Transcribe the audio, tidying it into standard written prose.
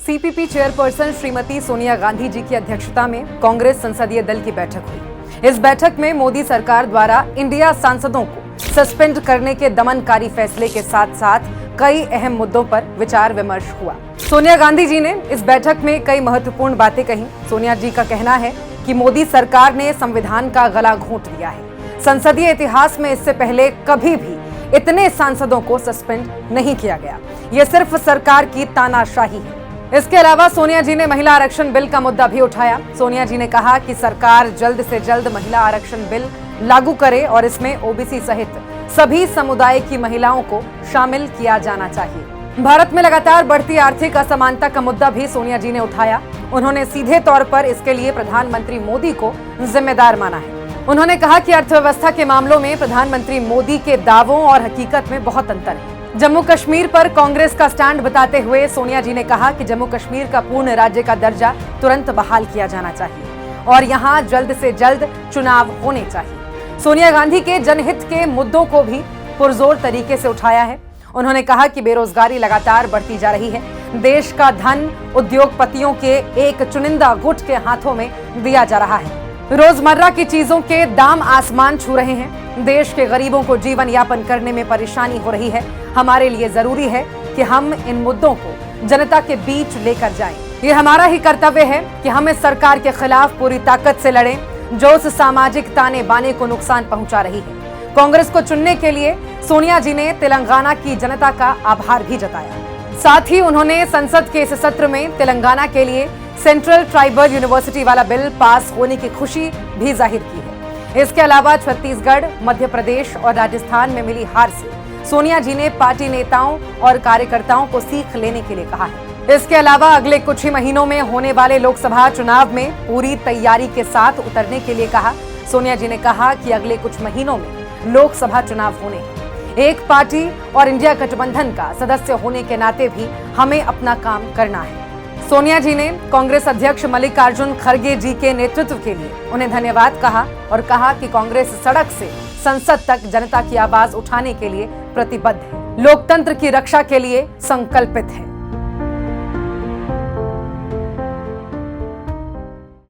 CPP chairperson Shrimati Sonia Gandhi ji की अध्यक्षता में कांग्रेस संसदीय दल की बैठक हुई। इस बैठक में मोदी सरकार द्वारा इंडिया सांसदों को सस्पेंड करने के दमनकारी फैसले के साथ साथ कई अहम मुद्दों पर विचार विमर्श हुआ। सोनिया गांधी जी ने इस बैठक में कई महत्वपूर्ण बातें कही। सोनिया जी का कहना है कि मोदी सरकार ने संविधान का गला घोंट दिया है। संसदीय इतिहास में इससे पहले कभी भी इतने सांसदों को सस्पेंड नहीं किया गया। ये सिर्फ सरकार की तानाशाही है। इसके अलावा सोनिया जी ने महिला आरक्षण बिल का मुद्दा भी उठाया। सोनिया जी ने कहा कि सरकार जल्द से जल्द महिला आरक्षण बिल लागू करे और इसमें ओबीसी सहित सभी समुदाय की महिलाओं को शामिल किया जाना चाहिए। भारत में लगातार बढ़ती आर्थिक असमानता का मुद्दा भी सोनिया जी ने उठाया। उन्होंने सीधे तौर पर इसके लिए प्रधानमंत्री मोदी को जिम्मेदार माना है। उन्होंने कहा कि अर्थव्यवस्था के मामलों में प्रधानमंत्री मोदी के दावों और हकीकत में बहुत अंतर है। जम्मू कश्मीर पर कांग्रेस का स्टैंड बताते हुए सोनिया जी ने कहा कि जम्मू कश्मीर का पूर्ण राज्य का दर्जा तुरंत बहाल किया जाना चाहिए और यहां जल्द से जल्द चुनाव होने चाहिए। सोनिया गांधी के जनहित के मुद्दों को भी पुरजोर तरीके से उठाया है। उन्होंने कहा कि बेरोजगारी लगातार बढ़ती जा रही है। देश का धन उद्योगपतियों के एक चुनिंदा गुट के हाथों में दिया जा रहा है। रोजमर्रा की चीजों के दाम आसमान छू रहे हैं। देश के गरीबों को जीवन यापन करने में परेशानी हो रही है। हमारे लिए जरूरी है कि हम इन मुद्दों को जनता के बीच लेकर जाएं। ये हमारा ही कर्तव्य है कि हम इस सरकार के खिलाफ पूरी ताकत से लड़ें जो उस सामाजिक ताने बाने को नुकसान पहुंचा रही है। कांग्रेस को चुनने के लिए सोनिया जी ने तेलंगाना की जनता का आभार भी जताया। साथ ही उन्होंने संसद के इस सत्र में तेलंगाना के लिए सेंट्रल ट्राइबल यूनिवर्सिटी वाला बिल पास होने की खुशी भी जाहिर की है। इसके अलावा छत्तीसगढ़, मध्य प्रदेश और राजस्थान में मिली हार से सोनिया जी ने पार्टी नेताओं और कार्यकर्ताओं को सीख लेने के लिए कहा है। इसके अलावा अगले कुछ ही महीनों में होने वाले लोकसभा चुनाव में पूरी तैयारी के साथ उतरने के लिए कहा। सोनिया जी ने कहा कि अगले कुछ महीनों में लोकसभा चुनाव होने हैं। एक पार्टी और इंडिया गठबंधन का सदस्य होने के नाते भी हमें अपना काम करना है। सोनिया जी ने कांग्रेस अध्यक्ष मल्लिकार्जुन खड़गे जी के नेतृत्व के लिए उन्हें धन्यवाद कहा और कहा कि कांग्रेस सड़क से संसद तक जनता की आवाज उठाने के लिए प्रतिबद्ध है, लोकतंत्र की रक्षा के लिए संकल्पित है।